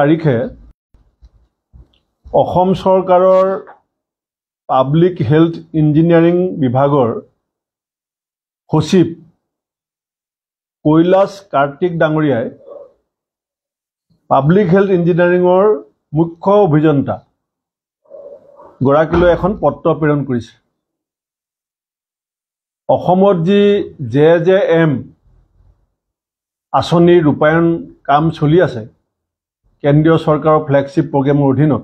তাৰিখে অসম চৰকাৰৰ public health engineering বিভাগৰ সচিব কৈলাশ কাৰ্তিক ডাঙৰীয়াই পাব্লিক হেল্থ ইঞ্জিনিয়াৰিঙৰ মুখ্য অভিযন্তা গৰাকীলৈ এখন পত্ৰ প্ৰেৰণ কৰিছে। অসমত যি JJM আঁচনিৰ ৰূপায়ণ কাম চলি আছে কেন্দ্ৰীয় চৰকাৰৰ ফ্লেগশ্বিপ প্ৰগ্ৰেমৰ অধীনত,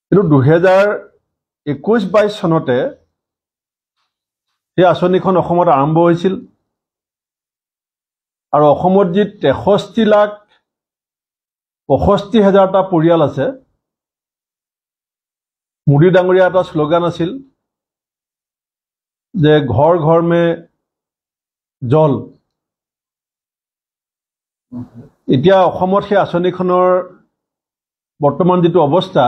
কিন্তু 2021-22 চনতে সেই আঁচনিখন অসমত আৰম্ভ হৈছিল আৰু অসমত যি 63,65,000টা পৰিয়াল আছে, মোদী ডাঙৰীয়া এটা শ্লোগান আছিল যে ঘৰ ঘৰ মে জল। এতিয়া অসমত সেই আঁচনিখনৰ বৰ্তমান যিটো অৱস্থা,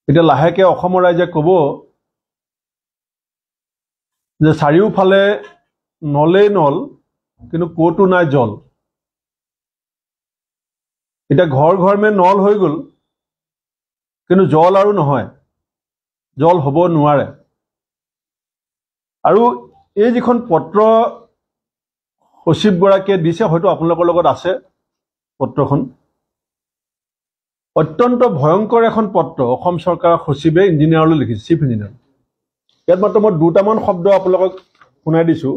এতিয়া লাহেকে অসমৰ ৰাইজে ক'ব যে চাৰিওফালে নলেই নল, কিন্তু ক'তো নাই জল। এতিয়া ঘৰ ঘৰ মে নল হৈ গ'ল, কিন্তু জল আৰু নহয়, জল হ'ব নোৱাৰে। আৰু এই যিখন পত্ৰ সচিবগৰাকীয়ে দিছে, হয়তো আপোনালোকৰ লগত আছে পত্ৰখন, অত্যন্ত ভয়ংকৰ এখন পত্ৰ অসম চৰকাৰৰ সচিবে ইঞ্জিনিয়াৰলৈ লিখিছে, চিফ ইঞ্জিনিয়াৰ। ইয়াত মাত্ৰ মই দুটামান শব্দ আপোনালোকক শুনাই দিছোঁ।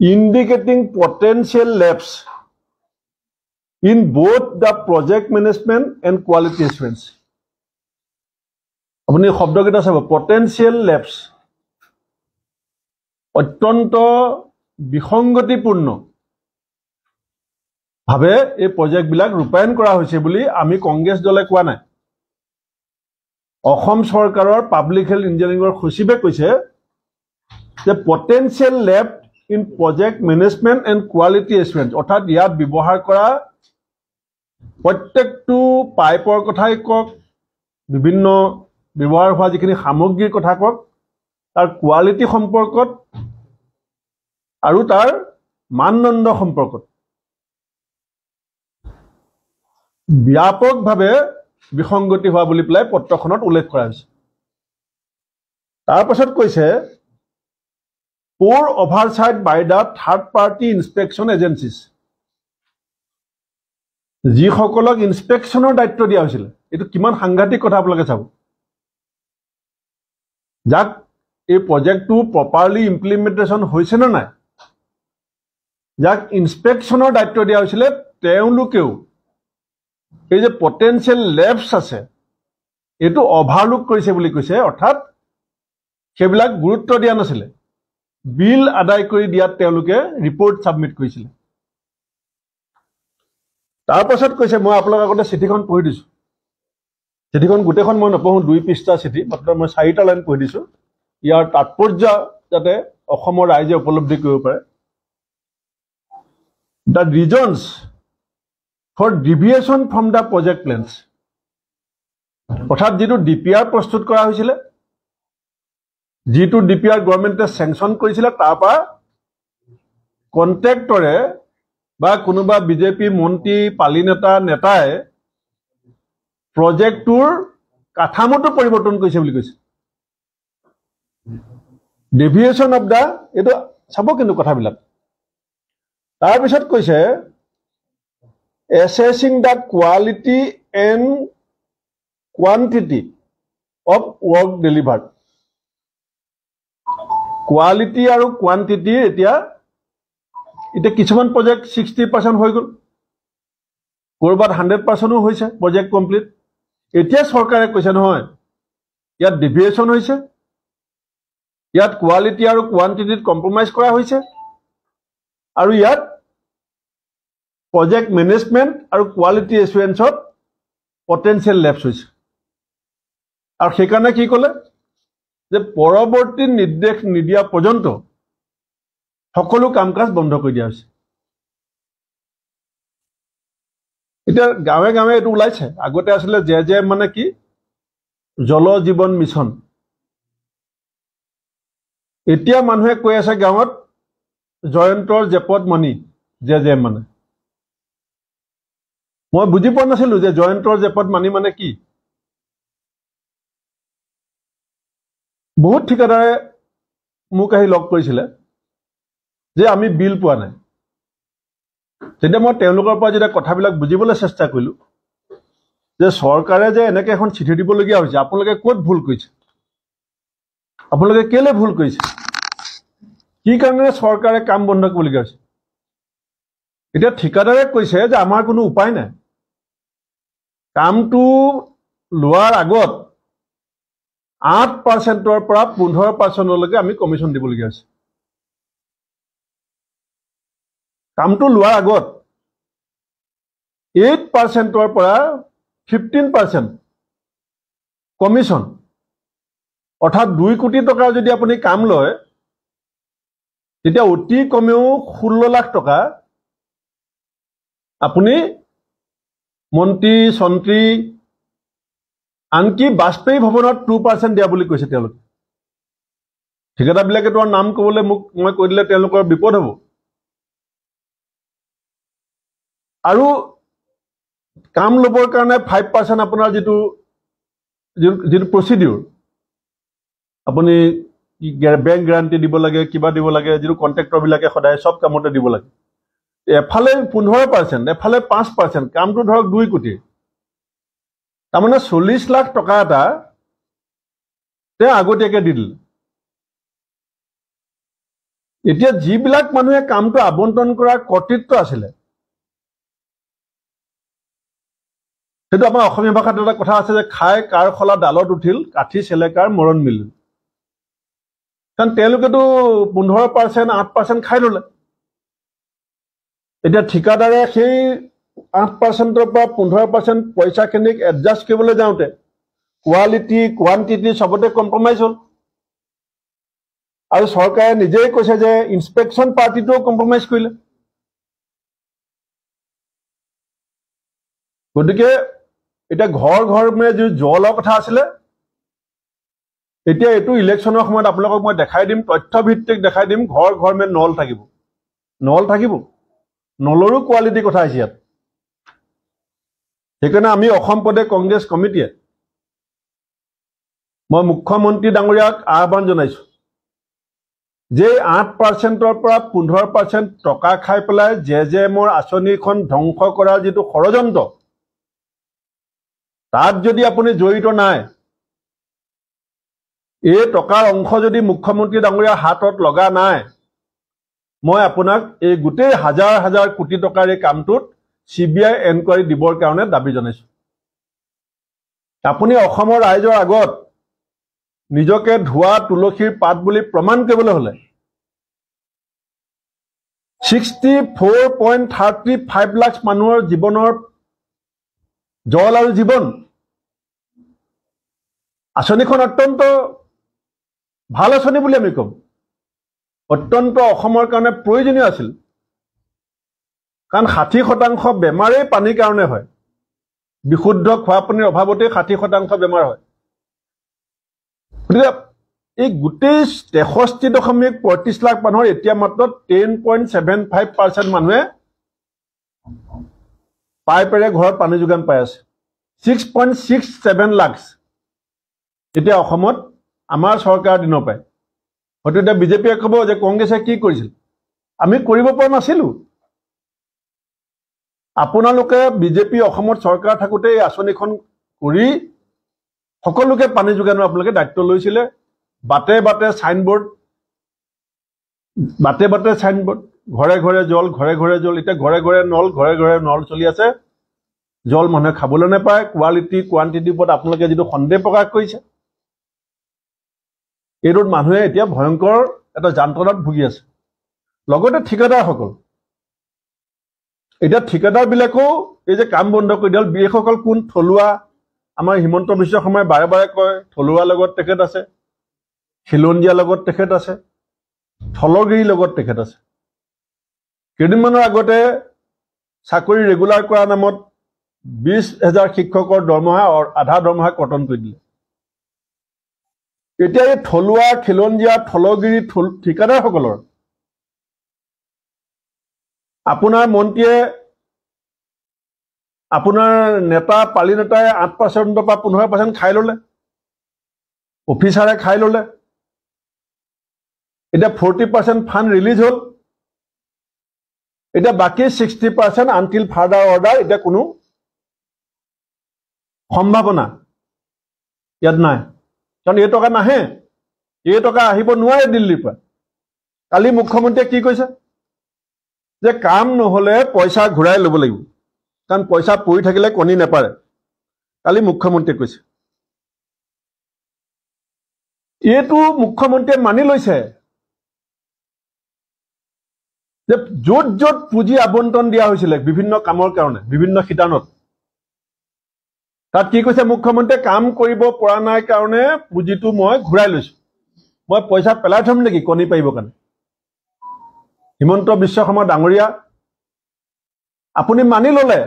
Indicating potential lapses in both the project management and quality assurance. আপুনি শব্দকেইটা চাব, পটেঞ্চিয়েল লেপছ, অত্যন্ত বিসংগতিপূৰ্ণ ভাৱে এই প্ৰজেক্টবিলাক ৰূপায়ণ কৰা হৈছে বুলি আমি কংগ্ৰেছ দলে কোৱা নাই। অসম চৰকাৰৰ পাব্লিক হেল্থ ইঞ্জিনিয়াৰিঙৰ সচিবে কৈছে যে potential lapse in project management and quality assurance, অৰ্থাৎ ইয়াত ব্যৱহাৰ কৰা প্ৰত্যেকটো পাইপৰ কথাই কওক, বিভিন্ন ব্যৱহাৰ হোৱা যিখিনি সামগ্ৰীৰ কথা কওক, তাৰ কোৱালিটি সম্পৰ্কত আৰু তাৰ মানদণ্ড সম্পৰ্কত ব্যাপকভাৱে বিসংগতি হোৱা বুলি পেলাই পত্ৰখনত উল্লেখ কৰা হৈছে। তাৰ পাছত কৈছে poor oversight by the third party inspection agencies, যিসকলক ইনস্পেকশ্যনৰ দায়িত্ব দিয়া হৈছিল। এইটো কিমান সাংঘাতিক কথা আপোনালোকে চাব। যাক এই প্ৰজেক্টটো প্ৰপাৰলি ইমপ্লিমেণ্টেশ্যন হৈছে নে নাই, যাক ইনস্পেকশ্যনৰ দায়িত্ব দিয়া হৈছিলে, তেওঁলোকেও এই যে পটেঞ্চিয়েল লেপছ আছে এইটো অভাৰলুক কৰিছে বুলি কৈছে। অৰ্থাৎ সেইবিলাক গুৰুত্ব দিয়া নাছিলে, বিল আদায় কৰি দিয়াত তেওঁলোকে ৰিপৰ্ট ছাবমিট কৰিছিলে। তাৰ পাছত কৈছে, মই আপোনালোকৰ আগতে চিঠিখন পঢ়ি দিছোঁ, চিঠিখন গোটেইখন মই নপঢ়োঁ, 2 পৃষ্ঠা চিঠি, মাত্ৰ মই 4টা লাইন পঢ়ি দিছোঁ, ইয়াৰ তাৎপৰ্য যাতে অসমৰ ৰাইজে উপলব্ধি কৰিব পাৰে। The reasons for deviation from the project plans, অৰ্থাৎ যিটো DPR প্ৰস্তুত কৰা হৈছিলে, যিটো DPR গভৰ্ণমেণ্টে চেংচন কৰিছিলে, তাৰ পৰা কণ্ট্ৰেক্টৰে বা কোনোবা বিজেপি মন্ত্ৰী পালি নেতাই প্ৰজেক্টটোৰ কাঠামোটো পৰিৱৰ্তন কৰিছে বুলি কৈছে। ডেভিয়েশ্যন অফ দ্য, এইটো চাব কিন্তু কথাবিলাক। তাৰপিছত কৈছে assessing the quality and quantity of work delivered. Quality আৰু কোৱান্টিটিৰ এতিয়া কিছুমান প্ৰজেক্ট 60% হৈ গ'ল, ক'ৰবাত 100%ও হৈছে প্ৰজেক্ট কমপ্লিট। এতিয়া চৰকাৰে কৈছে নহয়, ইয়াত ডেভিয়েশ্যন হৈছে, ইয়াত কোৱালিটি আৰু কোৱান্টিটিত কম্প্ৰমাইজ কৰা হৈছে, আৰু ইয়াত প্ৰজেক্ট মেনেজমেণ্ট আৰু কোৱালিটি এছুৰেঞ্চত পটেঞ্চিয়েল লেপছ হৈছে। আৰু সেইকাৰণে কি ক'লে যে পৰৱৰ্তী নিৰ্দেশ নিদিয়া পৰ্যন্ত সকলো কাম কাজ বন্ধ কৰি দিয়া হৈছে। এতিয়া গাঁৱে গাঁৱে এইটো ওলাইছে। আগতে আছিলে JJM মানে কি, জল জীৱন মিছন। এতিয়া মানুহে কৈ আছে গাঁৱত জয়ন্তৰ জেপত মণি। জেজেএম মানে মই বুজি পোৱা নাছিলো যে জয়ন্তৰ জেপত মানি মানে কি বহুত ঠিকাদাৰে মোক আহি লগ কৰিছিলে যে আমি বিল পোৱা নাই তেতিয়া মই তেওঁলোকৰ পৰা যেতিয়া কথাবিলাক বুজিবলৈ চেষ্টা কৰিলো যে চৰকাৰে যে এনেকৈ এখন চিঠি দিবলগীয়া হৈছে আপোনালোকে ক'ত ভুল কৰিছে আপোনালোকে কেলে ভুল কৰিছে কি কাৰণে চৰকাৰে কাম বন্ধ কৰিবলগীয়া হৈছে এতিয়া ঠিকাদাৰে কৈছে যে আমাৰ কোনো উপায় নাই কামটো লোৱাৰ আগত 8%ৰ পৰা 15%লৈকে আমি কমিশ্যন দিবলগীয়া হৈছে কামটো লোৱাৰ আগত 8%ৰ পৰা 15% কমিশ্যন অৰ্থাৎ 2 কোটি টকা যদি আপুনি কাম লয় তেতিয়া অতি কমেও 16 লাখ টকা আপুনি মন্ত্ৰী সন্ত্ৰী আনকি বাজপেয়ী ভৱনত 2% দিয়া বুলি কৈছে তেওঁলোকে ঠিকাদাৰবিলাকে তোমাৰ নাম ক'বলৈ মোক মই কৈ দিলে তেওঁলোকৰ বিপদ হ'ব আৰু কাম ল'বৰ কাৰণে 5% আপোনাৰ যিটো প্ৰচিডিউৰ আপুনি বেংক গ্যাৰান্টি দিব লাগে কিবা দিব লাগে যিটো কন্ট্ৰেক্টৰবিলাকে সদায় সব কামতে দিব লাগে এফালে 15% এফালে 5% কামটো ধৰক 2 কোটি তাৰমানে 40 লাখ টকা এটা তেওঁ আগতীয়াকৈ দি দিলে এতিয়া যিবিলাক মানুহে কামটো আবণ্টন কৰাৰ কৰ্তৃত্ব আছিলে সেইটো আমাৰ অসমীয়া ভাষাত এটা কথা আছে যে খাই কাৰ খলা ডালত উঠিল কাঠি চেলেকাৰ মৰণ মিলিল কাৰণ তেওঁলোকেতো 15% 8% খাই ল'লে এতিয়া ঠিকাদাৰে সেই 8%ৰ পৰা 15% পইচাখিনিক এডজাষ্ট কৰিবলৈ যাওঁতে কোৱালিটি কোৱান্টিটি সবতে কম্প্ৰমাইজ হ'ল আৰু চৰকাৰে নিজেই কৈছে যে ইনস্পেকশ্যন পাৰ্টিটোও কম্প্ৰমাইজ কৰিলে গতিকে এতিয়া ঘৰ ঘৰ মানে যি জলৰ কথা আছিলে এতিয়া এইটো ইলেকশ্যনৰ সময়ত আপোনালোকক মই দেখাই দিম তথ্যভিত্তিক দেখাই দিম ঘৰ ঘৰ মে নল থাকিব নলৰো কোৱালিটি কথা আছে ইয়াত সেইকাৰণে আমি অসম প্ৰদেশ কংগ্ৰেছ কমিটিয়ে মই মুখ্যমন্ত্ৰী ডাঙৰীয়াক আহ্বান জনাইছো যে 8%ৰ পৰা 15% টকা খাই পেলাই জেজেএমৰ আঁচনিখন ধ্বংস কৰাৰ যিটো ষড়যন্ত্ৰ তাত যদি আপুনি জড়িত নাই এই টকাৰ অংশ যদি মুখ্যমন্ত্ৰী ডাঙৰীয়াৰ হাতত লগা নাই মই আপোনাক এই গোটেই হাজাৰ হাজাৰ কোটি টকাৰ এই কামটোত CBI এনকুৱাৰী দিবৰ কাৰণে দাবী জনাইছো আপুনি অসমৰ ৰাইজৰ আগত নিজকে ধোৱা তুলসীৰ পাত বুলি প্ৰমাণ কৰিবলৈ হলে 64.35 লাখ মানুহৰ জীৱনৰ জল আৰু জীৱন আঁচনিখন অত্যন্ত ভাল আঁচনি বুলি আমি কম অত্যন্ত অসমৰ কাৰণে প্ৰয়োজনীয় আছিল কাৰণ 60% বেমাৰেই পানীৰ কাৰণে হয় বিশুদ্ধ খোৱা পানীৰ অভাৱতে 60% বেমাৰ হয় গতিকে এই গোটেই 63.35 লাখ মানুহৰ এতিয়া মাত্ৰ 10.75% মানুহে পাইপেৰে ঘৰত পানী যোগান পাই আছে 6.67 লাখ এতিয়া অসমত আমাৰ চৰকাৰ দিনৰ পায় হয়তো এতিয়া বিজেপিয়ে ক'ব যে কংগ্ৰেছে কি কৰিছিল আমি কৰিব পৰা নাছিলো আপোনালোকে বিজেপি অসমত চৰকাৰ থাকোতে এই আঁচনিখন কৰি সকলোকে পানী যোগানৰ আপোনালোকে দায়িত্ব লৈছিলে বাটে বাটে সাইনবোৰ্ড ঘৰে ঘৰে জল এতিয়া ঘৰে ঘৰে নল চলি আছে জল মানুহে খাবলৈ নাপায় কোৱালিটি কোৱান্টিটিৰ ওপৰত আপোনালোকে যিটো সন্দেহ প্ৰকাশ কৰিছে এইটোত মানুহে এতিয়া ভয়ংকৰ এটা যন্ত্ৰণাত ভুগি আছে লগতে ঠিকাদাৰসকল এতিয়া ঠিকাদাৰবিলাকেও এই যে কাম বন্ধ কৰি দিল বিসকল কোন থলুৱা আমাৰ হিমন্ত বিশ্ব শৰ্মাই বাৰে বাৰে কয় থলুৱাৰ লগত তেখেত আছে খিলঞ্জীয়াৰ লগত তেখেত আছে থলগিৰিৰ লগত তেখেত আছে কেইদিনমানৰ আগতে চাকৰি ৰেগুলাৰ কৰাৰ নামত 20,000 শিক্ষকৰ দৰমহা আধা দৰমহা কৰ্তন কৰি দিলে এতিয়া এই থলুৱা খিলঞ্জীয়া থলগিৰি ঠিকাদাৰসকলৰ আপোনাৰ মন্ত্ৰীয়ে আপোনাৰ নেতা পালি নেতাই 8% বা 15% খাই ল'লে, অফিচাৰে খাই ল'লে। এতিয়া 40% ফাণ্ড ৰিলিজ হ'ল। এতিয়া বাকী 60% আনটিল ফাৰ্ডাৰ অৰ্ডাৰ এতিয়া কোনো সম্ভাৱনা ইয়াত নাই, কাৰণ এই টকা নাহে, এই টকা আহিব নোৱাৰে দিল্লীৰ পৰা। কালি মুখ্যমন্ত্ৰীয়ে কি কৈছে যে কাম নহ'লে পইচা ঘূৰাই ল'ব লাগিব, কাৰণ পইচা পৰি থাকিলে কণী নেপাৰে। কালি মুখ্যমন্ত্ৰীয়ে কৈছে, এইটো মুখ্যমন্ত্ৰীয়ে মানি লৈছে যে য'ত য'ত পুঁজি আবণ্টন দিয়া হৈছিলে বিভিন্ন কামৰ কাৰণে, বিভিন্ন শিতানত, তাত কি কৈছে মুখ্যমন্ত্ৰীয়ে, কাম কৰিব পৰা নাই কাৰণে পুঁজিটো মই ঘূৰাই লৈছো, মই পইচা পেলাই থম নেকি কণী পাৰিবৰ কাৰণে? হিমন্ত বিশ্ব শৰ্মা ডাঙৰীয়া, আপুনি মানি ল'লে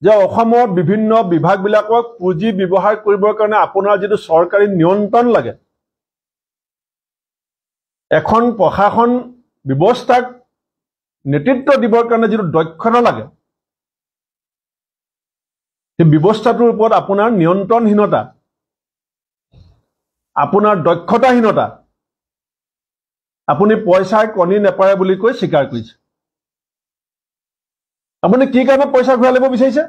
যে অসমৰ বিভিন্ন বিভাগবিলাকক পুঁজি ব্যৱহাৰ কৰিবৰ কাৰণে আপোনাৰ যিটো চৰকাৰী নিয়ন্ত্ৰণ লাগে, এখন প্ৰশাসন ব্যৱস্থাক নেতৃত্ব দিবৰ কাৰণে যিটো দক্ষতা লাগে, সেই ব্যৱস্থাটোৰ ওপৰত আপোনাৰ নিয়ন্ত্ৰণহীনতা, আপোনাৰ দক্ষতাহীনতা, আপুনি পইচাৰ কণী নেপাৰে বুলি কৈ স্বীকাৰ কৰিছে। আপুনি কি কাৰণে পইচা ঘূৰাই ল'ব বিচাৰিছে?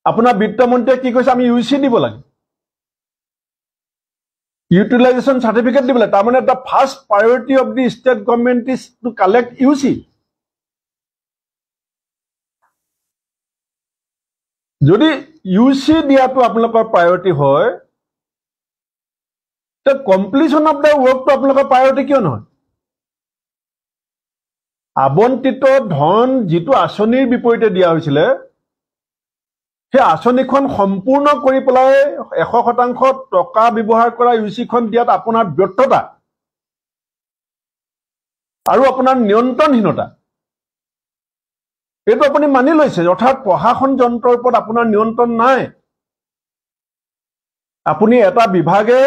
আপোনাৰ বিত্তমন্ত্ৰীয়ে কি কৈছে, আমি ইউচি দিব লাগে, ইউটিলাইজেশ্যন চাৰ্টিফিকেট দিব লাগে। তাৰমানে the first priority of the state government is to collect Yuezhi. যদি ইউচি দিয়াটো আপোনালোকৰ প্ৰায়ৰিটি হয়, তে কমপ্লিশ্যন অফ দ্য ৱৰ্কটো আপোনালোকৰ প্ৰায়ৰিটি কিয় নহয়? আবণ্টিত ধন যিটো আঁচনিৰ বিপৰীতে দিয়া হৈছিলে, সেই আঁচনিখন সম্পূৰ্ণ কৰি পেলাই 100% টকা ব্যৱহাৰ কৰা ইউচিখন দিয়াত আপোনাৰ ব্যৰ্থতা আৰু আপোনাৰ নিয়ন্ত্ৰণহীনতা, এইটো আপুনি মানি লৈছে। অৰ্থাৎ প্ৰশাসন যন্ত্ৰৰ ওপৰত আপোনাৰ নিয়ন্ত্ৰণ নাই। আপুনি এটা বিভাগে,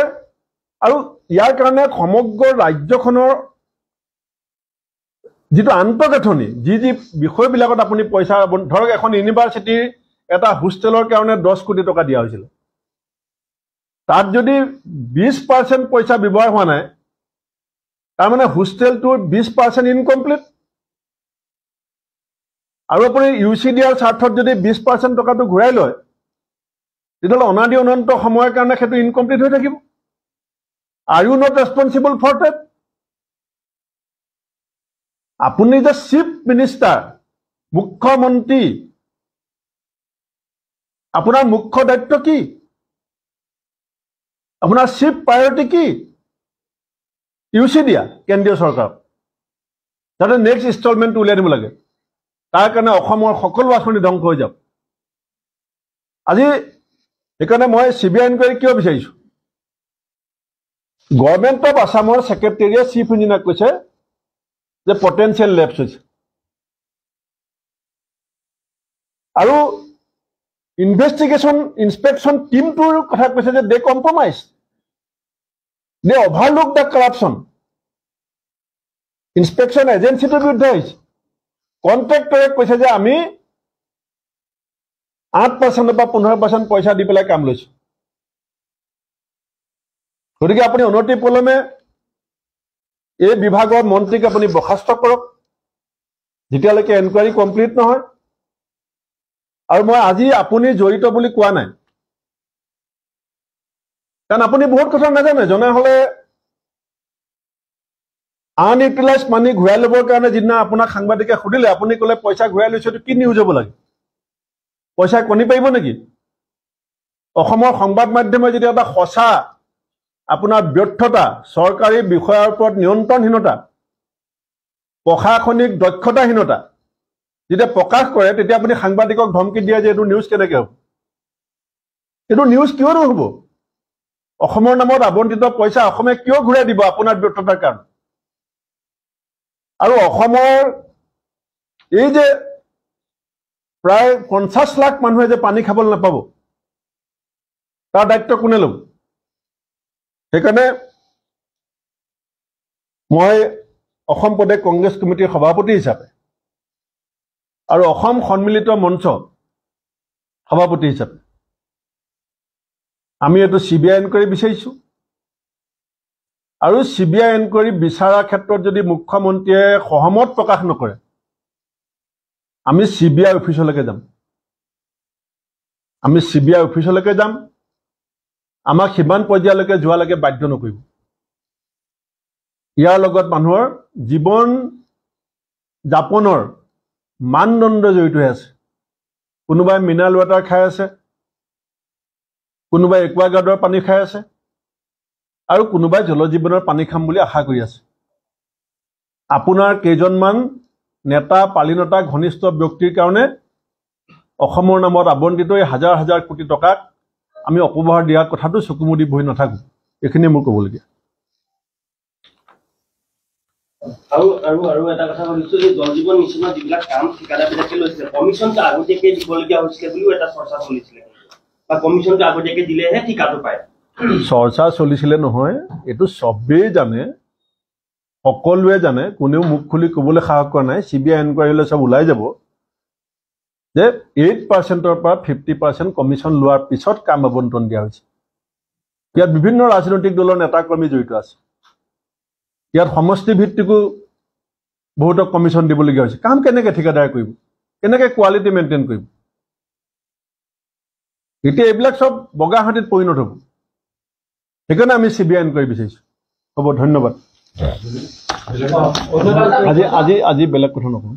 আৰু ইয়াৰ কাৰণে সমগ্ৰ ৰাজ্যখনৰ যিটো আন্তঃগাঁথনি, যি যি বিষয়বিলাকত আপুনি পইচা, ধৰক এখন ইউনিভাৰ্চিটিৰ এটা হোষ্টেলৰ কাৰণে 10 কোটি টকা দিয়া হৈছিল, তাত যদি 20% পইচা ব্যৱহাৰ হোৱা নাই, তাৰমানে হোষ্টেলটোৰ 20% ইনকমপ্লিট। আৰু আপুনি ইউচি দিয়াৰ স্বাৰ্থত যদি 20% টকাটো ঘূৰাই লয়, তেতিয়াহ'লে অনাদি অনন্ত সময়ৰ কাৰণে সেইটো ইনকমপ্লিট হৈ থাকিব। Are you not responsible for that? আপুনি যে চিফ মিনিষ্টাৰ, মুখ্যমন্ত্ৰী, আপোনাৰ মুখ্য দায়িত্ব কি? আপোনাৰ চিফ প্ৰায়ৰিটি কি? ইউচি দিয়া কেন্দ্ৰীয় চৰকাৰক, যাতে নেক্সট ইনষ্টলমেণ্টটো উলিয়াই দিব লাগে। তাৰ কাৰণে অসমৰ সকলো আঁচনি ধ্বংস হৈ যাওক। আজি সেইকাৰণে মই CBI ইনকুৱাৰী কিয় বিচাৰিছোঁ? গভৰ্ণমেণ্ট অফ আছামৰ ছেক্ৰেটেৰীয়ে চিফ ইঞ্জিনিয়াৰক কৈছে যে পটেঞ্চিয়েল লেপছ হৈছে, আৰু ইনভেষ্টিগেশ্যন ইনস্পেকশ্যন টিমটোৰ কথা কৈছে যে they compromise, they overlook the corruption. Inspection এজেঞ্চিটোৰ বিৰুদ্ধে হৈছে। কণ্ট্ৰেক্টৰে কৈছে যে আমি 8% বা 15% পইচা দি পেলাই কাম লৈছোঁ। গতিকে আপুনি অনতি পলমে এই বিভাগৰ মন্ত্ৰীক আপুনি বৰ্খাস্ত কৰক, যেতিয়ালৈকে এনকুৱাৰী কমপ্লিট নহয়। আৰু মই আজি আপুনি জড়িত বুলি কোৱা নাই, কাৰণ আপুনি বহুত কথা নাজানে। জনা হ'লে আনইউটিলাইজ মানি ঘূৰাই ল'বৰ কাৰণে যিদিনা আপোনাক সাংবাদিকে সুধিলে, আপুনি ক'লে পইচা ঘূৰাই লৈছে, এইটো কি নিউজ হ'ব লাগে? পইচা কণী পাৰিব নেকি? অসমৰ সংবাদ মাধ্যমে যদি এটা সঁচা আপোনাৰ ব্যৰ্থতা, চৰকাৰী বিষয়াৰ ওপৰত নিয়ন্ত্ৰণহীনতা, প্ৰশাসনিক দক্ষতাহীনতা যেতিয়া প্ৰকাশ কৰে, তেতিয়া আপুনি সাংবাদিকক ধমকি দিয়ে যে এইটো নিউজ কেনেকৈ হ'ব? এইটো নিউজ কিয় নহ'ব? অসমৰ নামত আবণ্টিত পইচা অসমে কিয় ঘূৰাই দিব আপোনাৰ ব্যৰ্থতাৰ কাৰণে? আৰু অসমৰ এই যে প্ৰায় 50 লাখ মানুহে যে পানী খাবলৈ নাপাব, তাৰ দায়িত্ব কোনে ল'ব? সেইকাৰণে মই অসম প্ৰদেশ কংগ্ৰেছ কমিটিৰ সভাপতি হিচাপে আৰু অসম সন্মিলিত মঞ্চ সভাপতি হিচাপে আমি এইটো CBI এনকুৱাৰী বিচাৰিছোঁ আৰু CBI এনকুৱাৰী বিচাৰাৰ ক্ষেত্ৰত যদি মুখ্যমন্ত্ৰীয়ে সহমত প্ৰকাশ নকৰে আমি CBI অফিচলৈকে যাম আমি CBI অফিচলৈকে যাম আমাক সিমান পৰ্যায়লৈকে যোৱালৈকে বাধ্য নকৰিব ইয়াৰ লগত মানুহৰ জীৱন যাপনৰ মানদণ্ড জড়িত হৈ আছে কোনোবাই মিনাৰেল ৱাটাৰ খাই আছে কোনোবাই একুৱাগাৰ্ডৰ পানী খাই আছে আৰু কোনোবাই জলজীৱনৰ পানী খাম বুলি আশা কৰি আছে আপোনাৰ কেইজনমান নেতা পালিনতা ঘনিষ্ঠ ব্যক্তিৰ কাৰণে অসমৰ নামত আবণ্টিত হাজাৰ হাজাৰ কোটি টকাক আমি অপব্যৱহাৰ দিয়াৰ কথাটো চকুমুদি বহি নাথাকো এইখিনি মোৰ ক'বলগীয়া আৰু এটা কথা ভাবিছো যে জলজীৱন মিছনৰ যিবিলাক কাম ঠিকাদাৰবিলাকে লৈছিলে কমিশ্যনটো আগতীয়াকৈ দিবলগীয়া হৈছিলে বুলিও এটা চৰ্চা চলিছিলে বা কমিশ্যনটো আগতীয়াকৈ দিলেহে ঠিকাটো পায় চৰ্চা চলিছিলে নহয় এইটো চবেই জানে সকলোৱে জানে কোনেও মুখ খুলি ক'বলৈ সাহস কৰা নাই CBI এনকুৱাৰীলৈ চব ওলাই যাব যে 8%ৰ পৰা 50% কমিশ্যন লোৱাৰ পিছত কাম আবণ্টন দিয়া হৈছে ইয়াত বিভিন্ন ৰাজনৈতিক দলৰ নেতা কৰ্মী জড়িত আছে ইয়াত সমষ্টি ভিত্তিকো বহুতক কমিশ্যন দিবলগীয়া হৈছে কাম কেনেকৈ ঠিকাদাৰে কৰিব কেনেকৈ কোৱালিটি মেইনটেইন কৰিব এতিয়া এইবিলাক চব বগা হাতীত পৰিণত হ'ব সেইকাৰণে আমি CBI এনকুৱাৰী বিচাৰিছোঁ হ'ব ধন্যবাদ আজি বেলেগ কথা নকওঁ